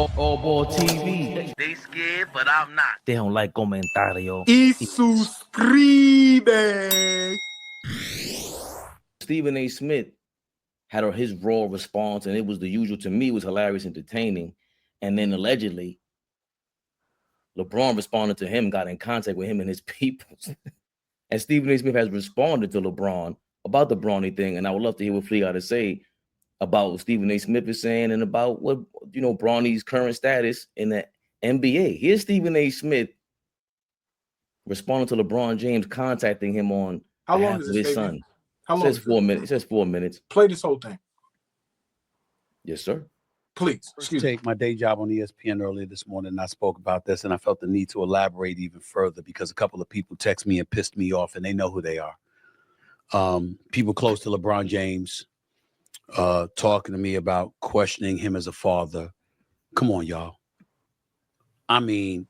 AllBall TV. They scared, but I'm not. They don't like comentario. Y suscribe. Stephen A. Smith had his raw response, and it was the usual. To me, it was hilarious, entertaining. And then allegedly, LeBron responded to him, got in contact with him and his people. And Stephen A. Smith has responded to LeBron about the Bronny thing. And I would love to hear what Flea got to say about what Stephen A. Smith is saying and about what, Bronny's current status in the NBA. Here's Stephen A. Smith responding to LeBron James contacting him on How long is his this, son. How long? It says 4 minutes. It says 4 minutes. Play this whole thing. Yes, sir. Please. Take my day job on ESPN earlier this morning, and I spoke about this, and I felt the need to elaborate even further because a couple of people text me and pissed me off, and they know who they are. People close to LeBron James talking to me about questioning him as a father. Come on, y'all. I mean,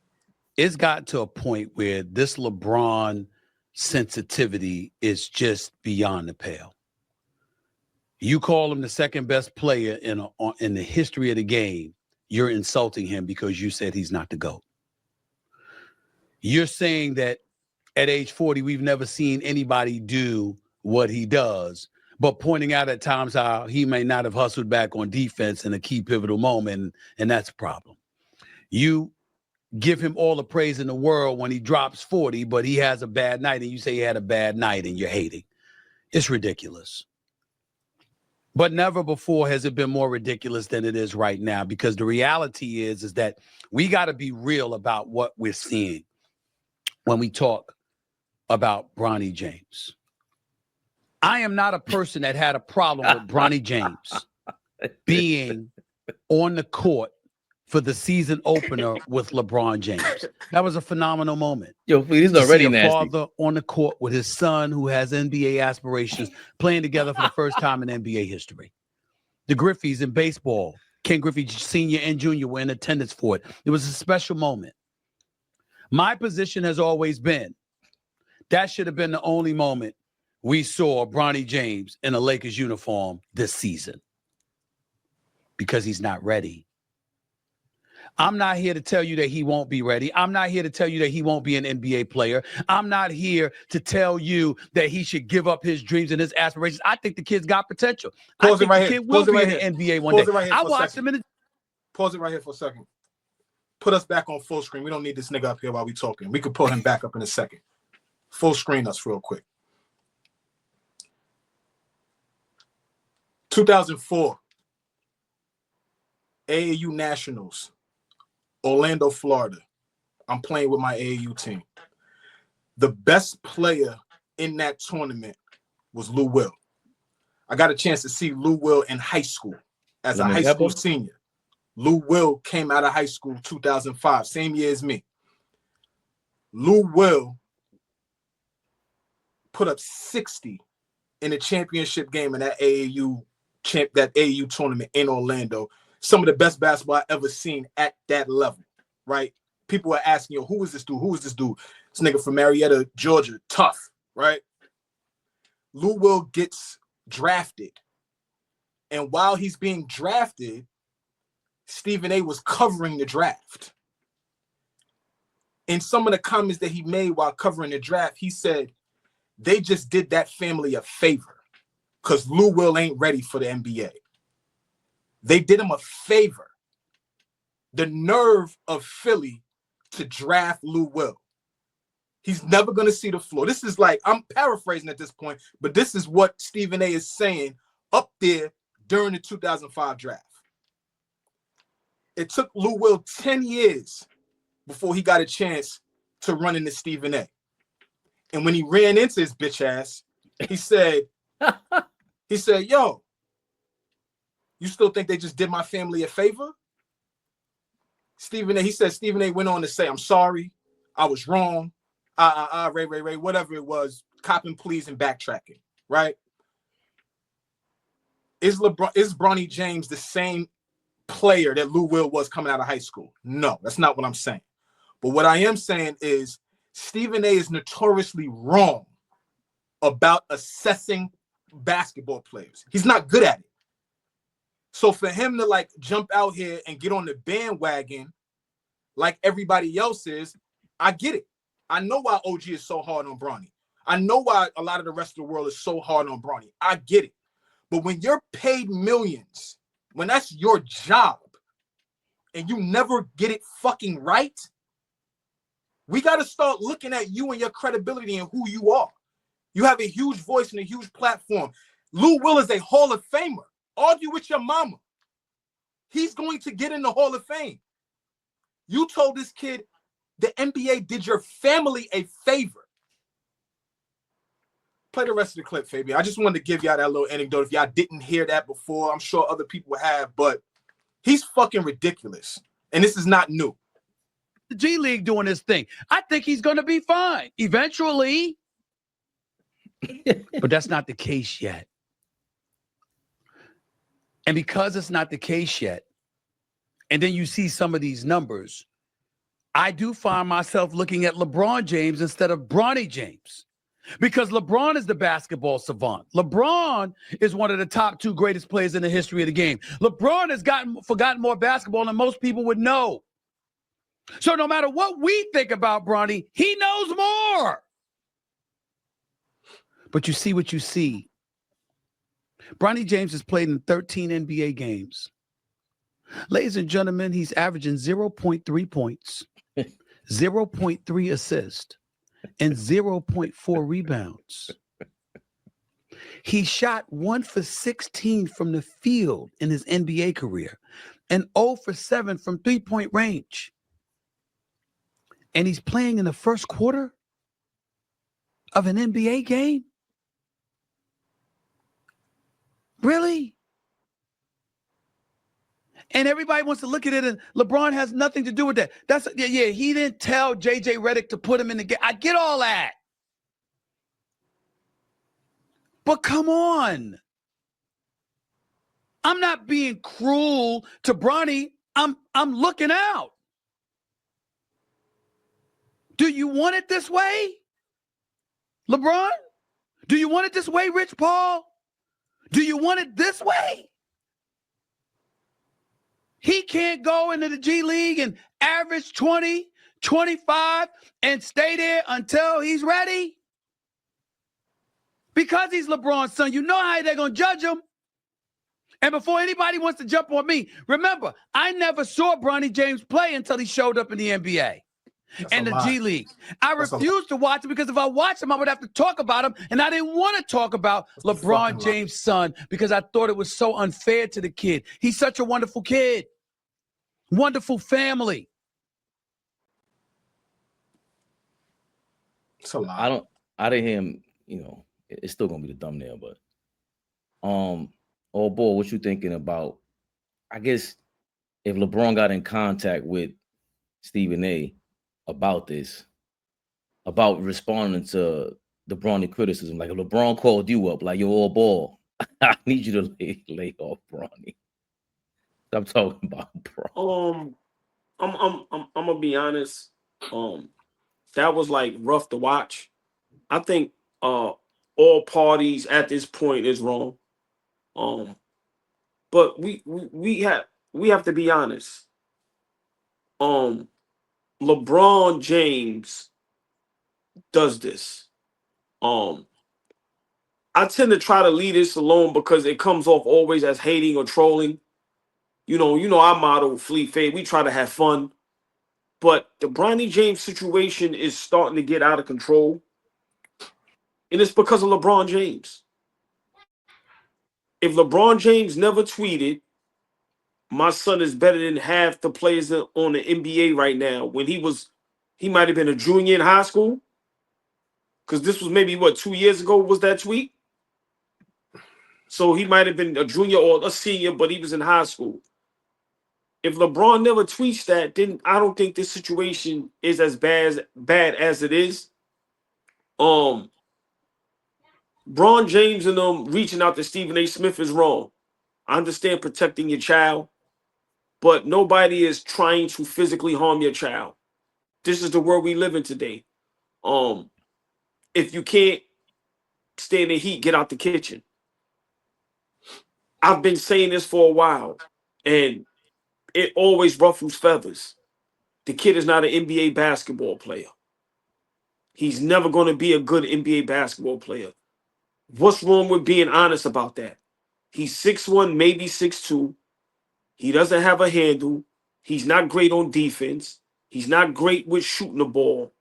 it's gotten to a point where this LeBron sensitivity is just beyond the pale. You call him the second best player in the history of the game, you're insulting him because you said he's not the GOAT. You're saying that at age 40, we've never seen anybody do what he does, but pointing out at times how he may not have hustled back on defense in a key pivotal moment, and that's a problem. You give him all the praise in the world when he drops 40, but he has a bad night, and you say he had a bad night, and you're hating. It's ridiculous. But never before has it been more ridiculous than it is right now, because the reality is that we got to be real about what we're seeing when we talk about Bronny James. I am not a person that had a problem with Bronny James being on the court for the season opener with LeBron James. That was a phenomenal moment. Yo, please, this is already nasty. Father on the court with his son who has NBA aspirations playing together for the first time in NBA history. The Griffeys in baseball, Ken Griffey Sr. and Jr. were in attendance for it. It was a special moment. My position has always been that should have been the only moment we saw Bronny James in a Lakers uniform this season, because he's not ready. I'm not here to tell you that he won't be ready. I'm not here to tell you that he won't be an NBA player. I'm not here to tell you that he should give up his dreams and his aspirations. I think the kid's got potential. I think the kid will be in the NBA one day. I watched him in the... Pause it right here for a second. Put us back on full screen. We don't need this nigga up here while we talking. We could pull him back up in a second. Full screen us real quick. 2004. AAU Nationals. Orlando, Florida. I'm playing with my AAU team. The best player in that tournament was Lou Will. I got a chance to see Lou Will in high school as a high school senior. Lou Will came out of high school 2005, same year as me. Lou Will put up 60 in a championship game in that AAU tournament in Orlando. Some of the best basketball I ever seen at that level, right? People are asking, yo, who is this dude? Who is this dude? This nigga from Marietta, Georgia, tough, right? Lou Will gets drafted. And while he's being drafted, Stephen A. was covering the draft. In some of the comments that he made while covering the draft, he said, they just did that family a favor because Lou Will ain't ready for the NBA. They did him a favor. The nerve of Philly to draft Lou Will. He's never going to see the floor. This is like, I'm paraphrasing at this point, but this is what Stephen A. is saying up there during the 2005 draft. It took Lou Will 10 years before he got a chance to run into Stephen A. And when he ran into his bitch ass, he said, yo, you still think they just did my family a favor? Stephen A. went on to say, I'm sorry, I was wrong. Ray, whatever it was, copping pleas and backtracking, right? Is Bronny James the same player that Lou Will was coming out of high school? No, that's not what I'm saying. But what I am saying is Stephen A. is notoriously wrong about assessing basketball players. He's not good at it. So for him to like jump out here and get on the bandwagon like everybody else is, I get it. I know why OG is so hard on Bronny. I know why a lot of the rest of the world is so hard on Bronny. I get it. But when you're paid millions, when that's your job, and you never get it fucking right, we got to start looking at you and your credibility and who you are. You have a huge voice and a huge platform. Lou Will is a Hall of Famer. Argue with your mama. He's going to get in the Hall of Fame. You told this kid the NBA did your family a favor. Play the rest of the clip, Fabian. I just wanted to give y'all that little anecdote. If y'all didn't hear that before, I'm sure other people have, but he's fucking ridiculous. And this is not new. The G League doing this thing. I think he's going to be fine eventually. But that's not the case yet. And because it's not the case yet, and then you see some of these numbers, I do find myself looking at LeBron James instead of Bronny James. Because LeBron is the basketball savant. LeBron is one of the top 2 greatest players in the history of the game. LeBron has forgotten more basketball than most people would know. So no matter what we think about Bronny, he knows more. But you see what you see. Bronny James has played in 13 NBA games. Ladies and gentlemen, he's averaging 0.3 points, 0.3 assists, and 0.4 rebounds. He shot 1 for 16 from the field in his NBA career and 0 for 7 from three-point range. And he's playing in the first quarter of an NBA game? Really? And everybody wants to look at it, and LeBron has nothing to do with that. He didn't tell JJ Redick to put him in the game. I get all that. But come on. I'm not being cruel to Bronny. I'm looking out. Do you want it this way, LeBron? Do you want it this way, Rich Paul? Do you want it this way? He can't go into the G League and average 20, 25 and stay there until he's ready? Because he's LeBron's son, you know how they're going to judge him. And before anybody wants to jump on me, remember, I never saw Bronny James play until he showed up in the NBA and the G League. I refused to watch him because if I watched him, I would have to talk about him. And I didn't want to talk about LeBron James' son because I thought it was so unfair to the kid. He's such a wonderful kid. Wonderful family. It's a lot. I didn't hear him, it's still gonna be the thumbnail, but AllBall, what you thinking about? I guess if LeBron got in contact with Stephen A about this, about responding to the Bronny criticism, like if LeBron called you up, like, yo, AllBall, I need you to lay off Bronny. I'm talking about, bro. I'm gonna be honest. That was like rough to watch. I think all parties at this point is wrong. But we have to be honest. LeBron James does this. I tend to try to leave this alone because it comes off always as hating or trolling. You know our motto, Fleet Fade. We try to have fun. But the Bronny James situation is starting to get out of control. And it's because of LeBron James. If LeBron James never tweeted, my son is better than half the players on the NBA right now, when he might have been a junior in high school. Because this was maybe, 2 years ago was that tweet? So he might have been a junior or a senior, but he was in high school. If LeBron never tweets that, then I don't think this situation is as bad as it is. Bron James and them reaching out to Stephen A. Smith is wrong. I understand protecting your child, but nobody is trying to physically harm your child. This is the world we live in today. If you can't stand the heat, get out the kitchen. I've been saying this for a while, and it always ruffles feathers. The kid is not an NBA basketball player. He's never going to be a good NBA basketball player. What's wrong with being honest about that? He's 6'1", maybe 6'2". He doesn't have a handle. He's not great on defense. He's not great with shooting the ball.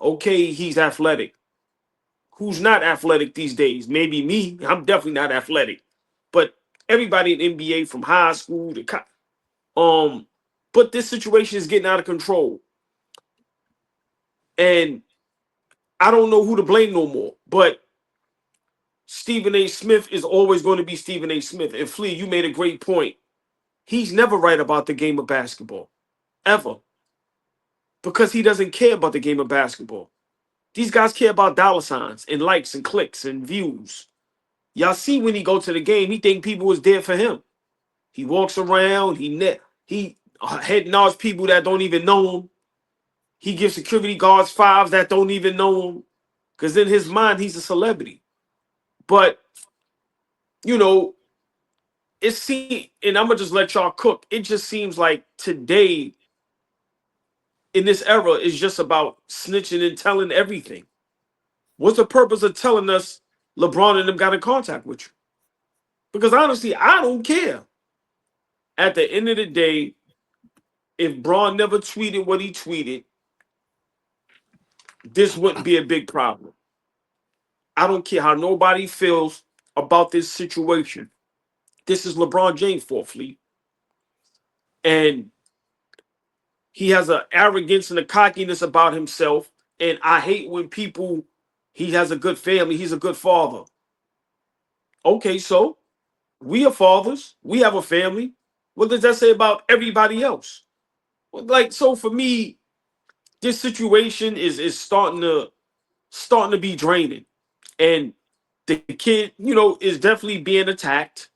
Okay, he's athletic. Who's not athletic these days? Maybe me. I'm definitely not athletic. But everybody in NBA from high school to but this situation is getting out of control. And I don't know who to blame no more. But Stephen A. Smith is always going to be Stephen A. Smith. And Flea, you made a great point. He's never right about the game of basketball. Ever. Because he doesn't care about the game of basketball. These guys care about dollar signs and likes and clicks and views. Y'all see when he go to the game, he think people was there for him. He walks around, he head nods people that don't even know him. He gives security guards fives that don't even know him. Because in his mind, he's a celebrity. But, you know, and I'm going to just let y'all cook. It just seems like today, in this era, is just about snitching and telling everything. What's the purpose of telling us LeBron and them got in contact with you? Because honestly, I don't care. At the end of the day, if Bron never tweeted what he tweeted, this wouldn't be a big problem. I don't care how nobody feels about this situation. This is LeBron James' fault, Fleet. And he has an arrogance and a cockiness about himself. And I hate when he has a good family, he's a good father. Okay, so we are fathers. We have a family. What does that say about everybody else? Like, so for me, this situation is starting to be draining. And the kid, is definitely being attacked.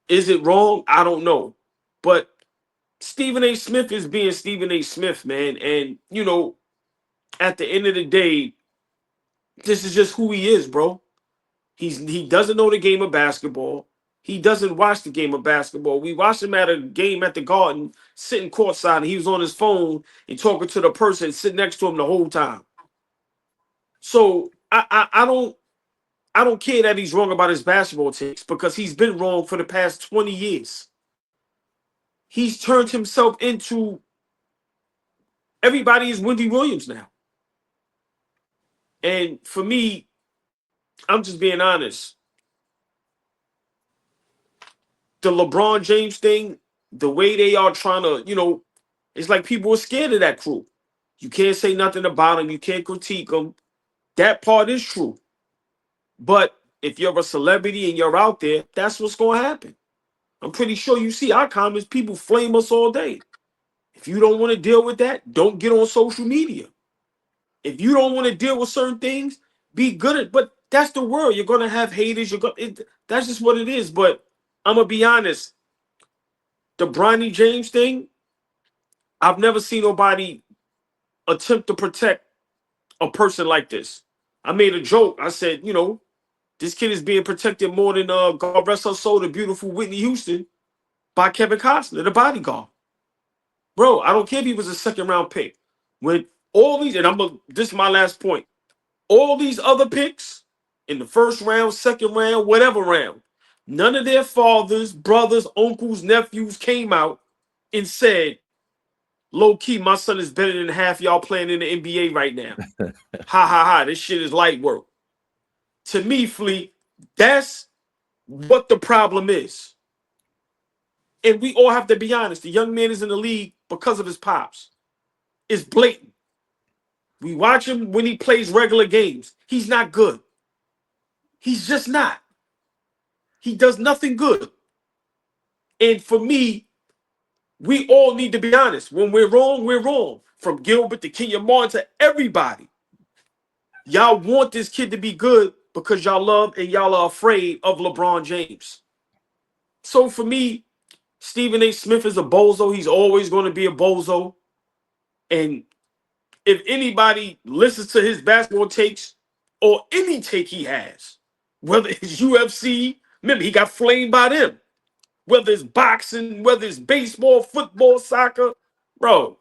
Is it wrong? I don't know. But Stephen A. Smith is being Stephen A. Smith, man. And, at the end of the day, this is just who he is, bro. He doesn't know the game of basketball. He doesn't watch the game of basketball. We watched him at a game at the Garden, sitting courtside, and he was on his phone and talking to the person sitting next to him the whole time. So I don't care that he's wrong about his basketball takes, because he's been wrong for the past 20 years. He's turned himself into everybody is Wendy Williams now. And for me, I'm just being honest. The LeBron James thing, the way they are trying to, it's like people are scared of that crew. You can't say nothing about them. You can't critique them. That part is true. But if you're a celebrity and you're out there, that's what's going to happen. I'm pretty sure you see our comments, people flame us all day. If you don't want to deal with that, don't get on social media. If you don't want to deal with certain things, be good at. But that's the world. You're going to have haters. That's just what it is. But I'm going to be honest. The Bronny James thing, I've never seen nobody attempt to protect a person like this. I made a joke. I said, this kid is being protected more than God rest her soul, the beautiful Whitney Houston, by Kevin Costner, the bodyguard. Bro, I don't care if he was a second-round pick. When all these, and this is my last point, all these other picks in the first round, second round, whatever round, none of their fathers, brothers, uncles, nephews came out and said, low-key, my son is better than half y'all playing in the NBA right now. Ha, ha, ha, this shit is light work. To me, Flea, that's what the problem is. And we all have to be honest. The young man is in the league because of his pops. It's blatant. We watch him when he plays regular games. He's not good. He's just not. He does nothing good. And for me, we all need to be honest. When we're wrong, we're wrong. From Gilbert to Kenya Martin to everybody. Y'all want this kid to be good because y'all love and y'all are afraid of LeBron James. So for me, Stephen A. Smith is a bozo. He's always going to be a bozo. And if anybody listens to his basketball takes or any take he has, whether it's UFC, Remember, he got flamed by them. Whether it's boxing, whether it's baseball, football, soccer, bro.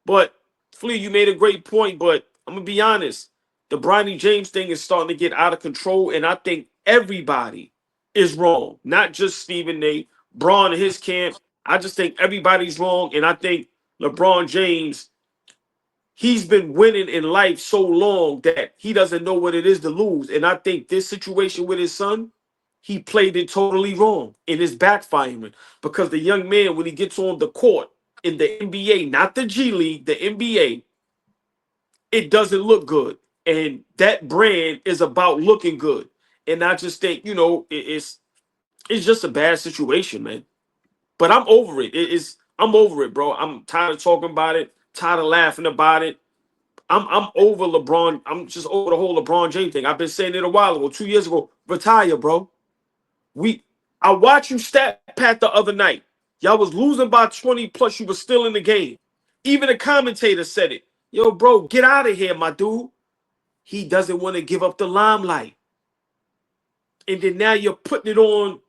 But Flea, you made a great point, but I'm gonna be honest. The Bronny James thing is starting to get out of control, and I think everybody is wrong. Not just Stephen A. Braun and his camp. I just think everybody's wrong, and I think LeBron James, he's been winning in life so long that he doesn't know what it is to lose. And I think this situation with his son, he played it totally wrong, and it's backfiring because the young man, when he gets on the court in the NBA, not the G League, the NBA, it doesn't look good. And that brand is about looking good. And I just think, it's just a bad situation, man. But I'm over it. I'm over it, bro. I'm tired of talking about it, tired of laughing about it. I'm over LeBron. I'm just over the whole LeBron James thing. I've been saying it a while ago, 2 years ago. Retire, bro. I watched you stat pat the other night. Y'all was losing by 20 plus. You were still in the game. Even the commentator said it. Yo, bro, get out of here, my dude. He doesn't want to give up the limelight. And then now you're putting it on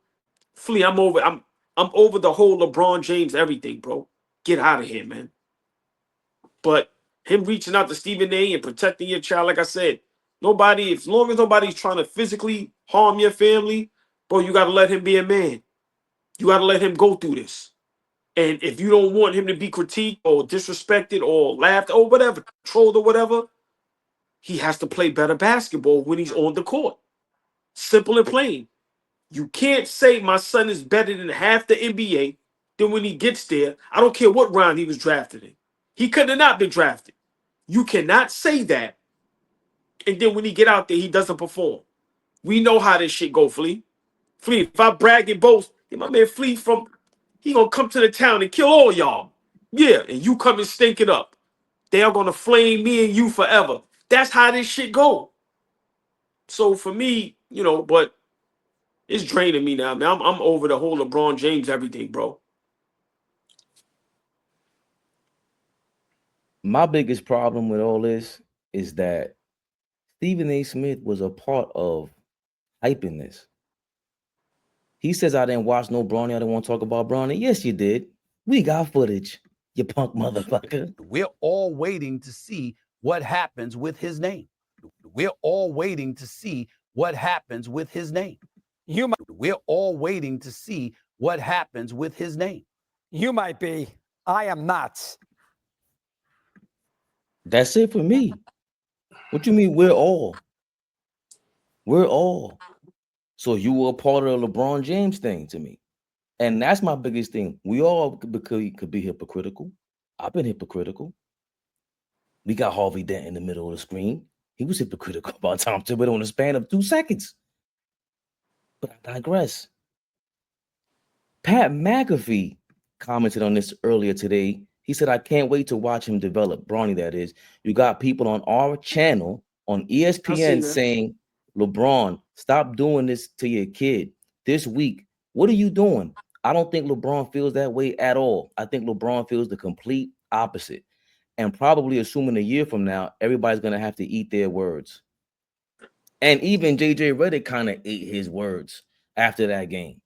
Flea. I'm over the whole LeBron James everything, bro. Get out of here, man. But him reaching out to Stephen A and protecting your child, like I said, as long as nobody's trying to physically harm your family, bro, you got to let him be a man. You got to let him go through this. And if you don't want him to be critiqued or disrespected or laughed or whatever, trolled or whatever, he has to play better basketball when he's on the court. Simple and plain. You can't say my son is better than half the NBA. Then when he gets there, I don't care what round he was drafted in. He could have not been drafted. You cannot say that. And then when he get out there, he doesn't perform. We know how this shit go, Flea. Flea, if I brag and boast, then my man Flea he gonna come to the town and kill all y'all. Yeah, and you come and stink it up. They are gonna flame me and you forever. That's how this shit go. So for me, but it's draining me now, man. I'm over the whole LeBron James everything, bro. My biggest problem with all this is that Stephen A. Smith was a part of hyping this. He says, I didn't watch no Bronny. I didn't want to talk about Bronny. Yes, you did. We got footage, you punk motherfucker. We're all waiting to see what happens with his name. We're all waiting to see what happens with his name. We're all waiting to see what happens with his name. You might be. I am not. That's it for me. What you mean we're all? We're all. So you were a part of the LeBron James thing to me. And that's my biggest thing. We all could be hypocritical. I've been hypocritical. We got Harvey Dent in the middle of the screen. He was hypocritical about Tom Thibodeau in the span of 2 seconds. But I digress. Pat McAfee commented on this earlier today. He said, I can't wait to watch him develop. Bronny, that is. You got people on our channel on ESPN saying, LeBron, stop doing this to your kid. This week, what are you doing? I don't think LeBron feels that way at all. I think LeBron feels the complete opposite. And probably assuming a year from now, everybody's going to have to eat their words. And even JJ Redick kind of ate his words after that game.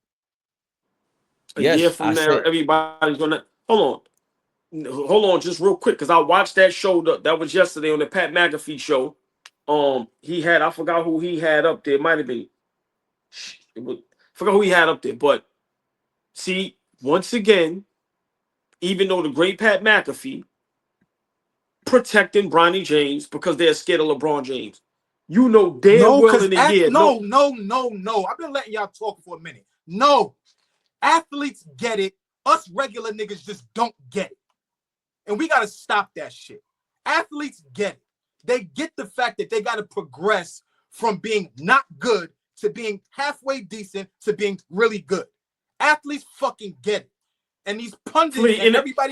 A year from now, everybody's going to... Hold on, just real quick, because I watched that show. That was yesterday on the Pat McAfee show. He had... I forgot who he had up there. It might have been... forgot who he had up there. But, see, once again, even though the great Pat McAfee protecting Bronny James because they're scared of LeBron James. You know damn well in the year. No. I've been letting y'all talk for a minute. No. Athletes get it. Us regular niggas just don't get it. And we got to stop that shit. Athletes get it. They get the fact that they got to progress from being not good to being halfway decent to being really good. Athletes fucking get it. And these pundits and everybody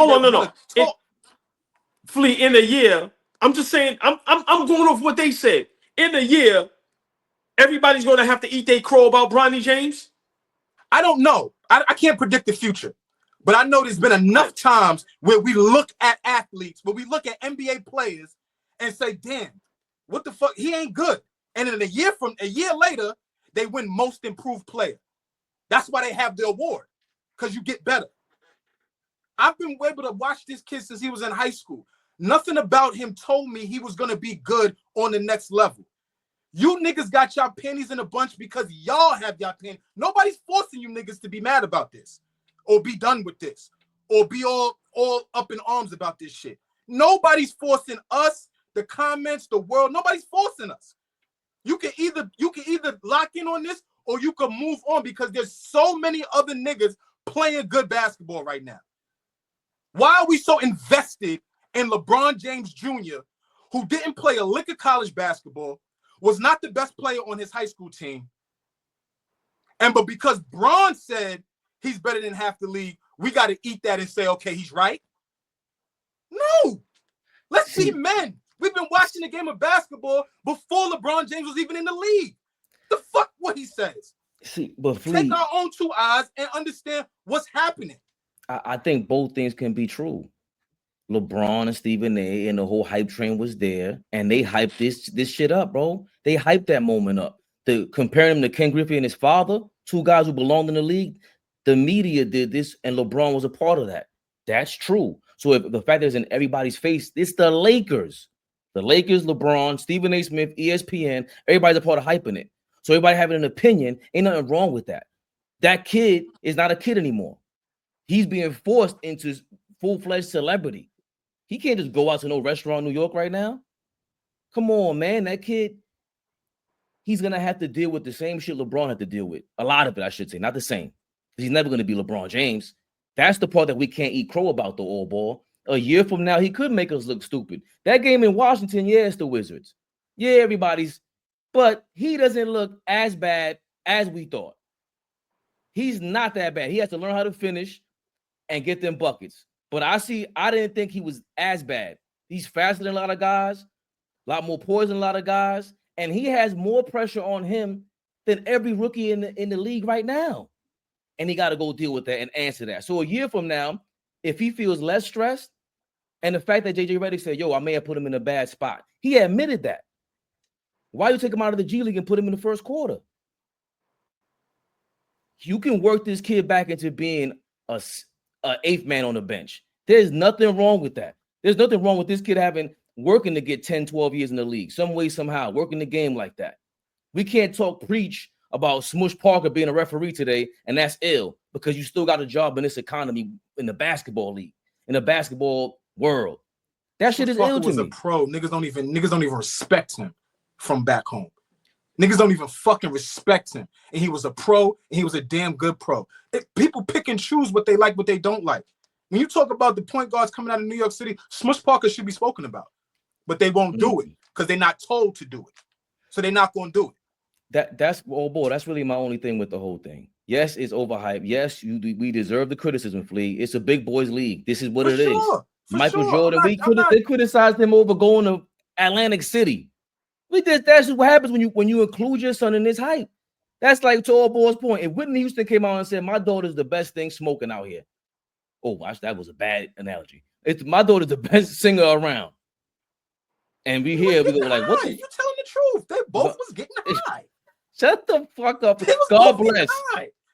Flea, in a year, I'm just saying, I'm going off what they said. In a year, everybody's going to have to eat their crow about Bronny James? I don't know. I can't predict the future. But I know there's been enough times where we look at athletes, where we look at NBA players and say, damn, what the fuck? He ain't good. And in a year later, they win most improved player. That's why they have the award, because you get better. I've been able to watch this kid since he was in high school. Nothing about him told me he was going to be good on the next level. You niggas got y'all panties in a bunch because y'all have y'all panties. Nobody's forcing you niggas to be mad about this or be done with this or be all up in arms about this shit. Nobody's forcing us, the comments, the world. Nobody's forcing us. You can either lock in on this or you can move on because there's so many other niggas playing good basketball right now. Why are we so invested in LeBron James Jr., who didn't play a lick of college basketball, was not the best player on his high school team, but because Bron said he's better than half the league, we got to eat that and say, okay, he's right? No. Let's be men. We've been watching the game of basketball before LeBron James was even in the league. The fuck what he says. But take our own two eyes and understand what's happening. I think both things can be true. LeBron and Stephen A. and the whole hype train was there, and they hyped this shit up, bro. They hyped that moment up. Comparing him to Ken Griffey and his father, two guys who belonged in the league, the media did this, and LeBron was a part of that. That's true. So if the fact that it's in everybody's face, it's the Lakers. The Lakers, LeBron, Stephen A. Smith, ESPN, everybody's a part of hyping it. So everybody having an opinion, ain't nothing wrong with that. That kid is not a kid anymore. He's being forced into full-fledged celebrity. He can't just go out to no restaurant in New York right now. Come on, man. That kid, he's going to have to deal with the same shit LeBron had to deal with. A lot of it, I should say. Not the same. He's never going to be LeBron James. That's the part that we can't eat crow about, the AllBall. A year from now, he could make us look stupid. That game in Washington, yeah, it's the Wizards. Yeah, everybody's. But he doesn't look as bad as we thought. He's not that bad. He has to learn how to finish and get them buckets. But I didn't think he was as bad. He's faster than a lot of guys, a lot more poise than a lot of guys, and he has more pressure on him than every rookie in the league right now. And he got to go deal with that and answer that. So a year from now, if he feels less stressed, and the fact that JJ Redick said, yo, I may have put him in a bad spot. He admitted that. Why you take him out of the G League and put him in the first quarter? You can work this kid back into being a eighth man on the bench. There's nothing wrong with that. There's nothing wrong with this kid working to get 10, 12 years in the league, some way, somehow, working the game like that. We can't preach about Smush Parker being a referee today, and that's ill because you still got a job in this economy in the basketball league, in the basketball world. That shit is ill to me. A pro. Niggas don't even respect him from back home. Niggas don't even fucking respect him. And he was a pro, and he was a damn good pro. People pick and choose what they like, what they don't like. When you talk about the point guards coming out of New York City, Smush Parker should be spoken about. But they won't do it because they're not told to do it. So they're not going to do it. That's really my only thing with the whole thing. Yes, it's overhyped. Yes, we deserve the criticism, Flea. It's a big boys league. This is what it is. Michael Jordan, they criticized him over going to Atlantic City. That's what happens when you include your son in this hype. That's like to AllBall's point. If Whitney Houston came out and said, my daughter's the best thing smoking out here. Oh, watch, that was a bad analogy. My daughter's the best singer around. And we go like, what? You telling the truth. They both was getting high. Shut the fuck up. God bless.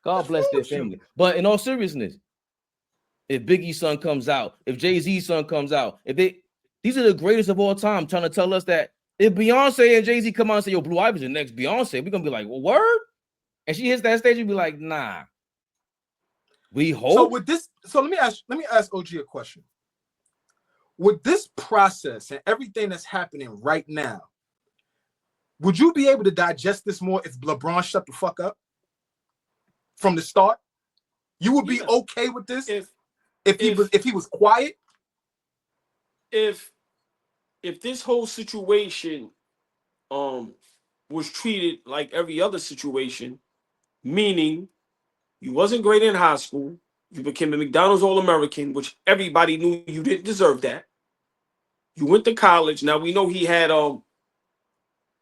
God bless their family. But in all seriousness, if Biggie's son comes out, if Jay-Z's son comes out, these are the greatest of all time, trying to tell us that if Beyonce and Jay-Z come out and say, yo, Blue Ivy's the next Beyonce, we're going to be like, well, word? And she hits that stage and be like, nah. We hope. So let me ask OG a question. With this process and everything that's happening right now, would you be able to digest this more if LeBron shut the fuck up from the start? You would be okay with this if he was quiet? If this whole situation was treated like every other situation, meaning you wasn't great in high school, you became a McDonald's All-American, which everybody knew you didn't deserve that. You went to college. Now we know he had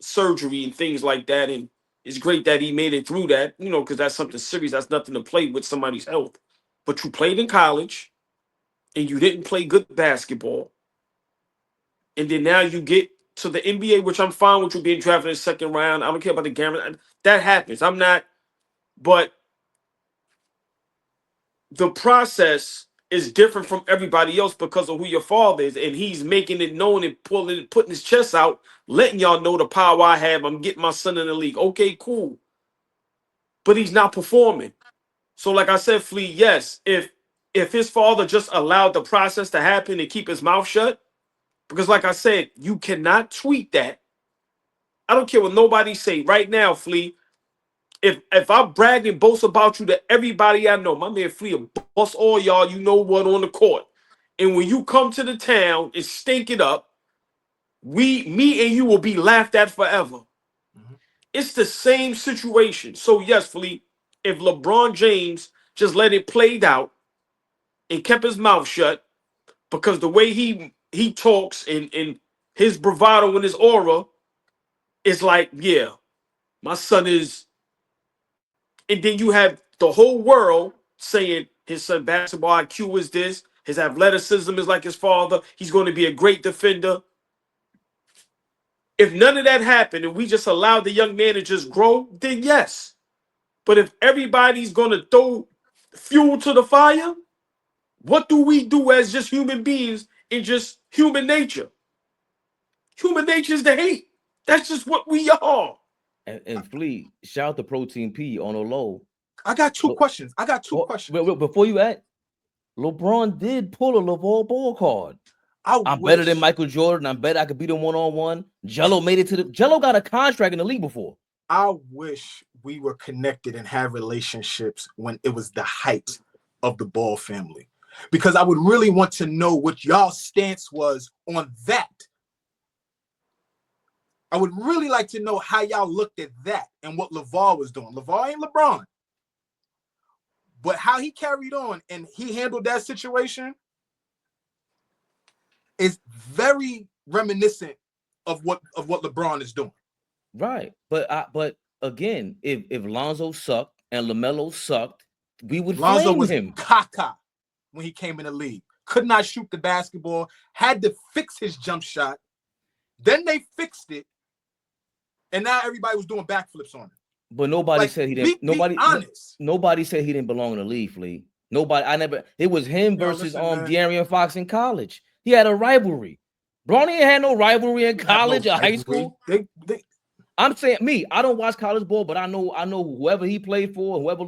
surgery and things like that, and it's great that he made it through that, because that's something serious. That's nothing to play with somebody's health. But you played in college, and you didn't play good basketball. And then now you get to the NBA, which I'm fine with you being drafted in the second round. I don't care about the guarantee. That happens. I'm not. But the process is different from everybody else because of who your father is, and he's making it known and putting his chest out, letting y'all know the power I have. I'm getting my son in the league. Okay, cool. But he's not performing. So, like I said, Flea, yes, if his father just allowed the process to happen and keep his mouth shut, because like I said, you cannot tweet that. I don't care what nobody say right now, Flea. If I brag and boast about you to everybody I know, my man Flea will bust all y'all, you know what, on the court. And when you come to the town and stink it up, me and you will be laughed at forever. It's the same situation. So yes, Flea, if LeBron James just let it played out and kept his mouth shut, because the way he talks and his bravado and his aura is like, yeah, my son is. And then you have the whole world saying his son basketball IQ is this, his athleticism is like his father, he's going to be a great defender. If none of that happened and we just allowed the young man to just grow, then yes. But if everybody's going to throw fuel to the fire, what do we do as just human beings in just human nature? Human nature is to hate. That's just what we are. And Flea, shout out to Protein P on the low. I got two questions. Wait, before you add, LeBron did pull a LaVar Ball card. I'm better than Michael Jordan. I'm better. I could beat him one-on-one. Jello made it to the. Jello got a contract in the league before. I wish we were connected and had relationships when it was the height of the Ball family, because I would really want to know what y'all stance was on that. I would really like to know how y'all looked at that and what LaVar was doing. LaVar ain't LeBron, but how he carried on and he handled that situation is very reminiscent of what LeBron is doing. Right, but again, if Lonzo sucked and LaMelo sucked, we would Lonzo flame was him. caca when he came in the league. Could not shoot the basketball. Had to fix his jump shot. Then they fixed it, and now everybody was doing backflips on him. But nobody said he didn't. Honest. Nobody said he didn't belong in the league, Flea. Nobody. I never. It was him versus De'Aaron Fox in college. He had a rivalry. Bronny ain't had no rivalry in college or high school. I'm saying me. I don't watch college ball, but I know whoever he played for, whoever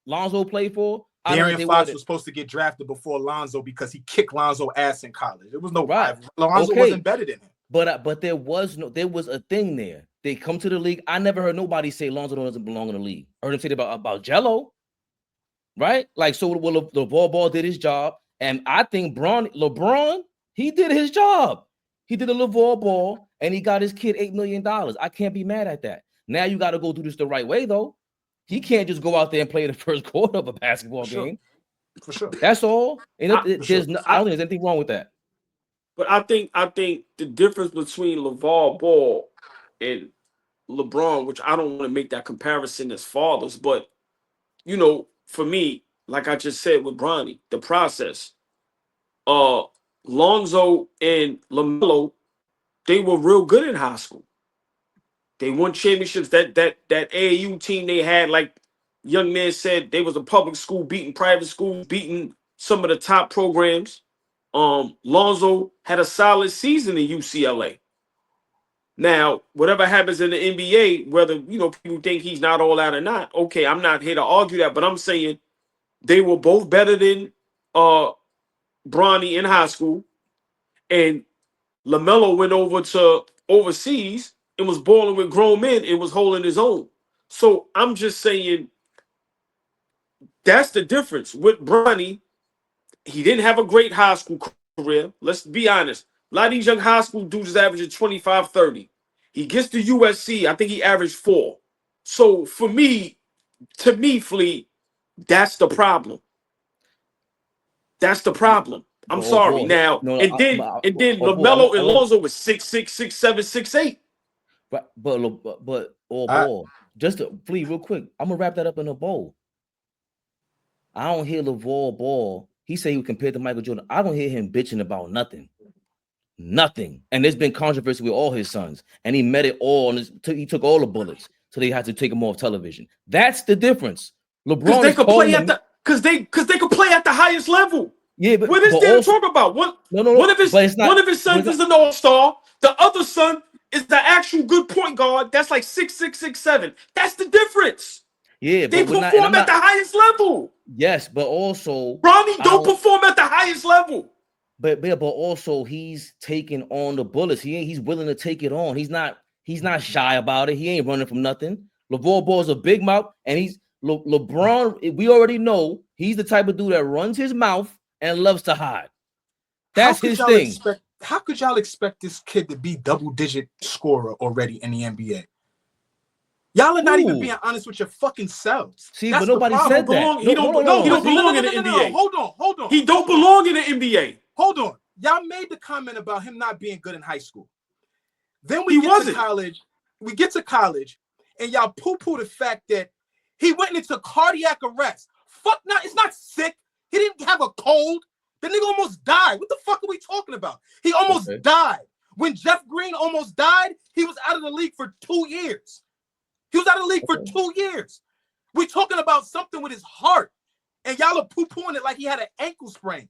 Lonzo played for. De'Aaron Fox was supposed to get drafted before Lonzo because he kicked Lonzo ass in college. There was no rivalry. Lonzo wasn't better than him. But there was a thing there. They come to the league. I never heard nobody say Lonzo doesn't belong in the league. I heard him say about Jello, right? Like, so LaVar Ball did his job, and I think LeBron, he did his job. He did a LaVar Ball, and he got his kid $8 million. I can't be mad at that. Now you got to go do this the right way, though. He can't just go out there and play the first quarter of a basketball game. For sure. That's all. And I don't think there's anything wrong with that. But I think the difference between LaVar Ball and LeBron, which I don't want to make that comparison as fathers, but you know, for me, like I just said with Bronny, the process. Lonzo and LaMelo, they were real good in high school. They won championships. That AAU team they had, like young man said, they was a public school beating private schools, beating some of the top programs. Lonzo had a solid season in UCLA. Now, whatever happens in the NBA, whether people think he's not all out or not, okay, I'm not here to argue that, but I'm saying they were both better than Bronny in high school, and LaMelo went over to overseas and was balling with grown men and was holding his own. So I'm just saying that's the difference. With Bronny, he didn't have a great high school career. Let's be honest. A lot of these young high school dudes is averaging 25, 30. He gets to USC, I think he averaged 4. So for me, Flea, that's the problem. That's the problem. I'm sorry. Now, and then LaMelo and Lonzo was 6'6", 6'7", 6'8". But ball. Just to Flea real quick. I'm gonna wrap that up in a bowl. I don't hear LaVar Ball. He said he was compared to Michael Jordan. I don't hear him bitching about nothing. Nothing. And there's been controversy with all his sons. And he met it all. He took all the bullets. So they had to take him off television. That's the difference. LeBron they could play at Because they could play at the highest level. Yeah, but what is but there also, to talk about? One no. one of his But it's not. one of his sons is an all-star. The other son is the actual good point guard. That's like 6'6", 6'7". That's the difference. Yeah, They but we're not. And I'm perform at not. the highest level. Yes, but also, Bronny I don't don't. perform at the highest level. But also, he's taking on the bullets. He's willing to take it on. He's not shy about it. He ain't running from nothing. LaVar Ball's a big mouth, and he's LeBron. We already know he's the type of dude that runs his mouth and loves to hide. That's his thing. How could y'all expect this kid to be double-digit scorer already in the NBA? Y'all are not even being honest with your fucking selves. See, but nobody said that. He don't belong in the NBA. Hold on. He don't belong in the NBA. Hold on. Y'all made the comment about him not being good in high school. Then we get to college, and y'all poo-poo the fact that he went into cardiac arrest. Fuck, it's not sick. He didn't have a cold. The nigga almost died. What the fuck are we talking about? He almost died. When Jeff Green almost died, he was out of the league for 2 years. He was out of the league for 2 years. We're talking about something with his heart, and y'all are poo-pooing it like he had an ankle sprain.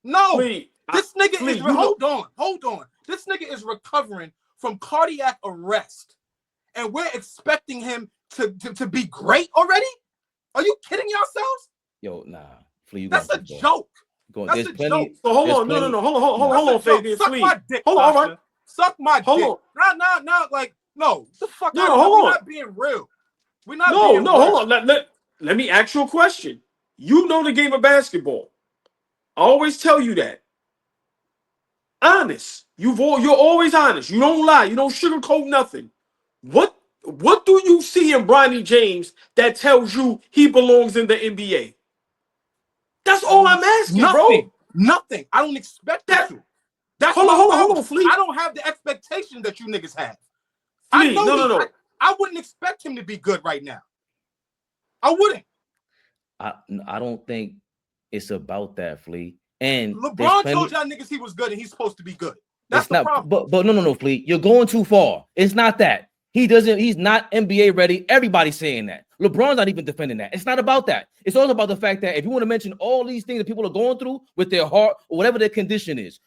No, this nigga is hold on. This nigga is recovering from cardiac arrest, and we're expecting him to be great already? Are you kidding yourselves? Yo, nah, Flea, that's a joke. That's a joke. So hold on, no, hold on, Fabian, suck my dick. Hold on, all right. Suck my dick. Hold on. Not like no. The fuck. No, hold on. We're not being real. We're not. No, hold on. Let me ask you a question. You know the game of basketball. I always tell you that. Honest. You're always honest. You don't lie. You don't sugarcoat nothing. What do you see in Bronny James that tells you he belongs in the NBA? That's all I'm asking, bro. Nothing. I don't expect that. That's hold on, Flea. I don't have the expectation that you niggas have. Flea, no. I wouldn't expect him to be good right now. I wouldn't. I don't think it's about that, Flea. And LeBron told y'all niggas he was good and he's supposed to be good. That's the problem. But no, Flea. You're going too far. It's not that. He's not NBA ready. Everybody's saying that. LeBron's not even defending that. It's not about that. It's also about the fact that if you want to mention all these things that people are going through with their heart or whatever their condition is,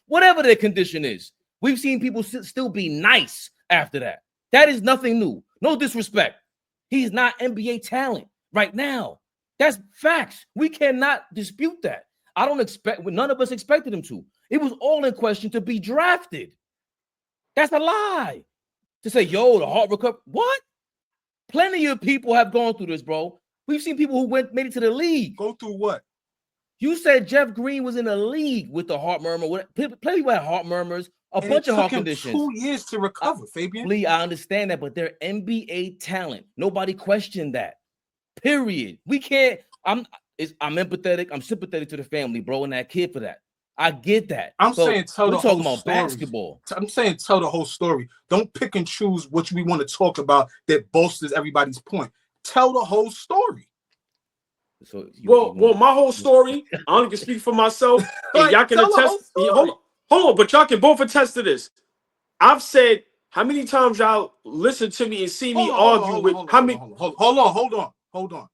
we've seen people still be nice after that. That is nothing new. No disrespect. He's not NBA talent right now. That's facts. We cannot dispute that. None of us expected him to. It was all in question to be drafted. That's a lie. To say, yo, the heart recovery. What? Plenty of people have gone through this, bro. We've seen people who made it to the league. Go through what? You said Jeff Green was in the league with the heart murmur. Plenty of people had heart murmurs, bunch of heart conditions. 2 years to recover, Fabian. Lee, I understand that, but they're NBA talent. Nobody questioned that. Period. We can't. I'm empathetic. I'm sympathetic to the family, bro, and that kid for that. I get that. I'm saying tell the whole about story. Basketball. I'm saying tell the whole story. Don't pick and choose what we want to talk about that bolsters everybody's point. Tell the whole story. So my whole story, I only can speak for myself, and y'all can attest. Hold on, but y'all can both attest to this. I've said how many times y'all listen to me and see me argue with how many. Hold on.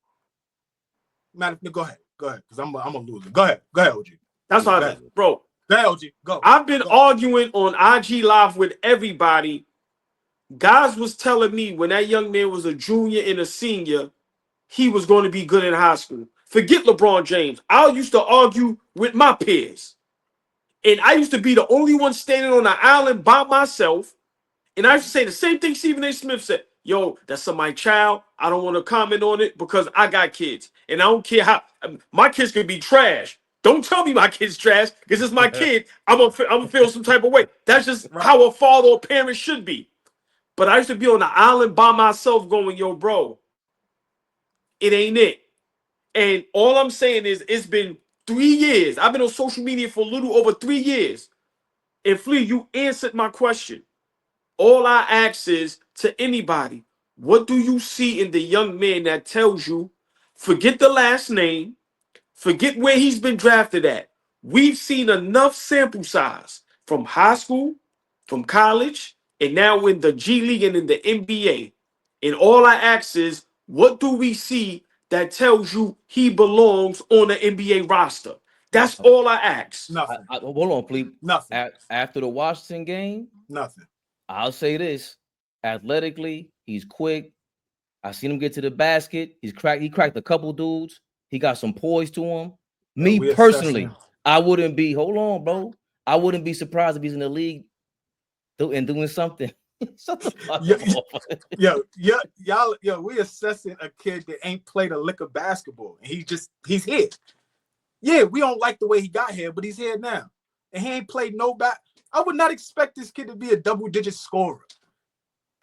Man, go ahead, because I'm a loser. Go ahead, OG. That's what I mean, bro. Go ahead, OG. Go. I've been arguing on IG Live with everybody. Guys was telling me when that young man was a junior and a senior, he was going to be good in high school. Forget LeBron James. I used to argue with my peers. And I used to be the only one standing on the island by myself. And I used to say the same thing Stephen A. Smith said. Yo, that's my child. I don't want to comment on it because I got kids. And I don't care how my kids could be trash. Don't tell me my kid's trash because it's my kid. I'm gonna feel some type of way. That's just how a father or parent should be. But I used to be on the island by myself going, yo, bro, it ain't it. And all I'm saying is it's been 3 years. I've been on social media for a little over 3 years. And Flea, you answered my question. All I ask is to anybody, what do you see in the young man that tells you, forget the last name, forget where he's been drafted at. We've seen enough sample size from high school, from college, and now in the G League and in the NBA. And all I ask is, what do we see that tells you he belongs on the NBA roster? That's all I ask. Nothing. Hold on, please. Nothing. After the Washington game, Nothing. I'll say this: athletically, he's quick. I seen him get to the basket. He cracked a couple dudes. He got some poise to him. Me personally, I wouldn't be. Hold on, bro. I wouldn't be surprised if he's in the league and doing something. Shut the fuck up. Yo, we assessing a kid that ain't played a lick of basketball, and he's here. Yeah, we don't like the way he got here, but he's here now, and he ain't played no I would not expect this kid to be a double-digit scorer.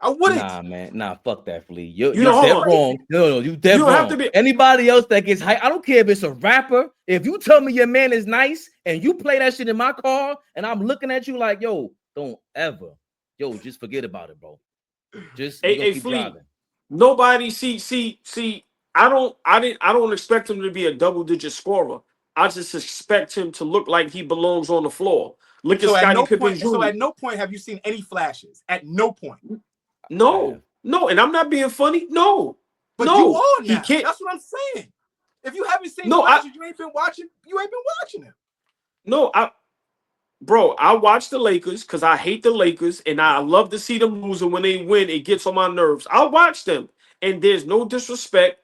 I wouldn't. Nah, man. Nah, fuck that, Flea. You're dead wrong. No, you dead wrong. Have to be... Anybody else that gets hype, I don't care if it's a rapper. If you tell me your man is nice and you play that shit in my car and I'm looking at you like, yo, don't ever. Yo, just forget about it, bro. Just keep driving. Nobody see. I don't expect him to be a double-digit scorer. I just expect him to look like he belongs on the floor. Look at Scottie Pippen Jr. So at no point have you seen any flashes. At no point. No, and I'm not being funny. No, but no, you are now. He can't. That's what I'm saying. If you haven't seen flashes, you ain't been watching him. No, I watch the Lakers because I hate the Lakers and I love to see them lose, and when they win, it gets on my nerves. I watch them, and there's no disrespect.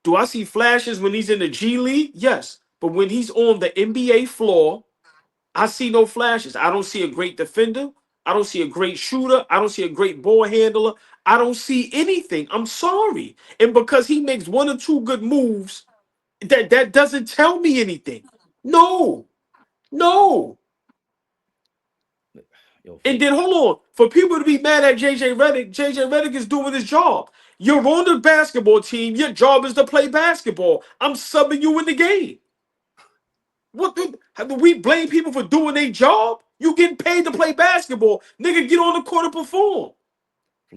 Do I see flashes when he's in the G League? Yes, but when he's on the NBA floor, I see no flashes. I don't see a great defender. I don't see a great shooter. I don't see a great ball handler. I don't see anything. I'm sorry. And because he makes one or two good moves, that doesn't tell me anything. No. Yo, and then hold on. For people to be mad at JJ Redick is doing his job. You're on the basketball team. Your job is to play basketball. I'm subbing you in the game. Do we blame people for doing their job? You getting paid to play basketball. Nigga, get on the court and perform.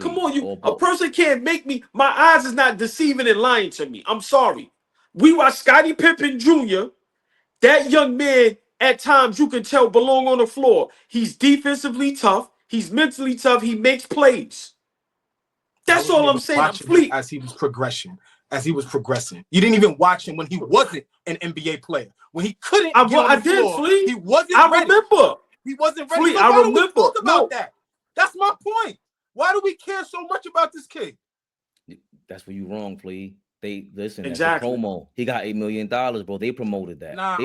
Come on, a person can't make me. My eyes is not deceiving and lying to me. I'm sorry. We watch Scottie Pippen Jr. That young man, at times, you can tell belong on the floor. He's defensively tough. He's mentally tough. He makes plays. That's all I'm saying. As he was progressing. You didn't even watch him when he wasn't an NBA player. When he couldn't get on the floor, he wasn't ready. Remember. He wasn't ready. Flea, So why do we talk about that? That's my point. Why do we care so much about this kid? That's where you wrong, Flea. They listen. Exactly. That's a promo. He got $8 million, bro. They promoted that. Nah,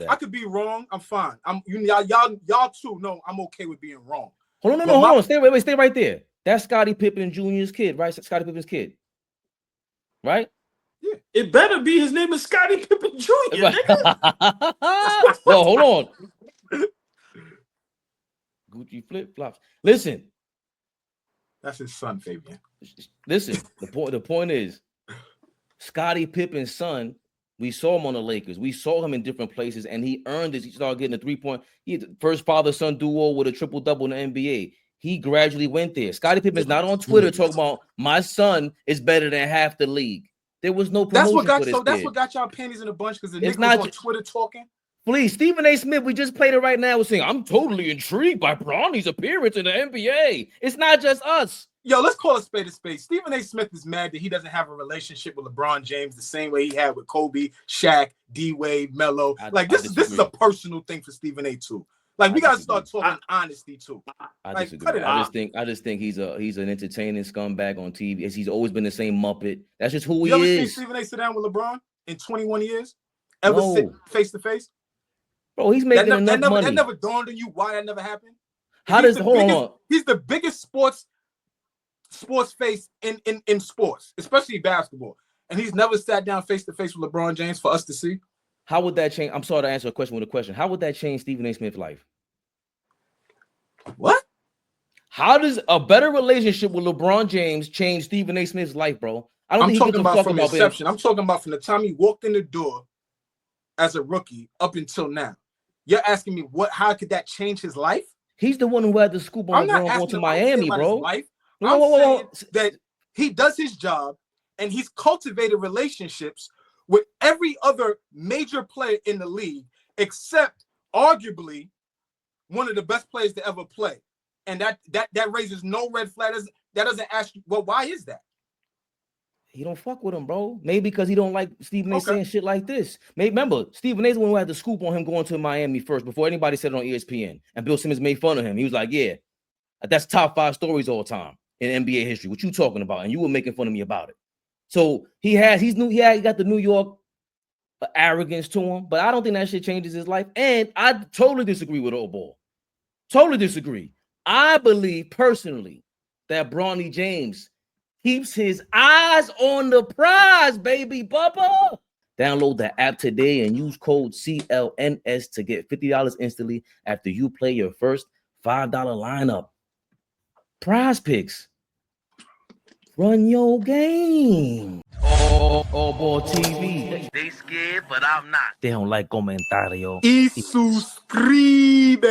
I could be wrong. I'm fine. Y'all too know I'm okay with being wrong. Hold on. Stay right there. That's Scottie Pippen Jr.'s kid, right? Scottie Pippen's kid, right? Yeah. It better be. His name is Scottie Pippen Jr. Well, hold on. Gucci flip flops. Listen, that's his son, Fabian. Listen, the point is, Scottie Pippen's son. We saw him on the Lakers. We saw him in different places, and he earned this. He started getting a 3-point. He had the first father-son duo with a triple-double in the NBA. He gradually went there. Scottie Pippen's not on Twitter talking about my son is better than half the league. There was no promotion for this kid. That's what got y'all panties in a bunch because the nigga was on Twitter talking. Please, Stephen A. Smith, we just played it right now. Was saying, I'm totally intrigued by Bronny's appearance in the NBA. It's not just us. Yo, let's call a spade a spade. Stephen A. Smith is mad that he doesn't have a relationship with LeBron James the same way he had with Kobe, Shaq, D-Wade, Melo. This is a personal thing for Stephen A. too. Like, we gotta start talking honesty too. I disagree. I just think he's an entertaining scumbag on TV. He's always been the same Muppet. That's just who he is. You ever seen Stephen A. sit down with LeBron in 21 years? Ever sit face to face? Bro, he's making enough money. That never dawned on you why that never happened? Hold on. He's the biggest sports face in sports, especially basketball. And he's never sat down face to face with LeBron James for us to see. How would that change? I'm sorry to answer a question with a question. How would that change Stephen A. Smith's life? What? How does a better relationship with LeBron James change Stephen A. Smith's life, bro? I'm talking about from inception. I'm talking about from the time he walked in the door as a rookie up until now. You're asking me how could that change his life? He's the one who had the scoop on LeBron going to Miami, bro. I'm saying that he does his job and he's cultivated relationships with every other major player in the league, except arguably one of the best players to ever play. And that raises no red flag. That doesn't ask you, well, why is that? he don't fuck with him, bro. Maybe because he don't like Stephen A. Okay. saying shit like this. Maybe remember, Stephen A's the one who had the scoop on him going to Miami first before anybody said it on ESPN. And Bill Simmons made fun of him. He was like, yeah, that's top 5 stories all time in NBA history. What you talking about? And you were making fun of me about it. So he got the New York arrogance to him, but I don't think that shit changes his life. And I totally disagree with AllBall. Totally disagree. I believe personally that Bronny James keeps his eyes on the prize, baby Bubba. Download the app today and use code CLNS to get $50 instantly after you play your first $5 lineup. Prize picks. Run your game. AllBall TV. They scared, but I'm not. They don't like comentario. Y suscribe.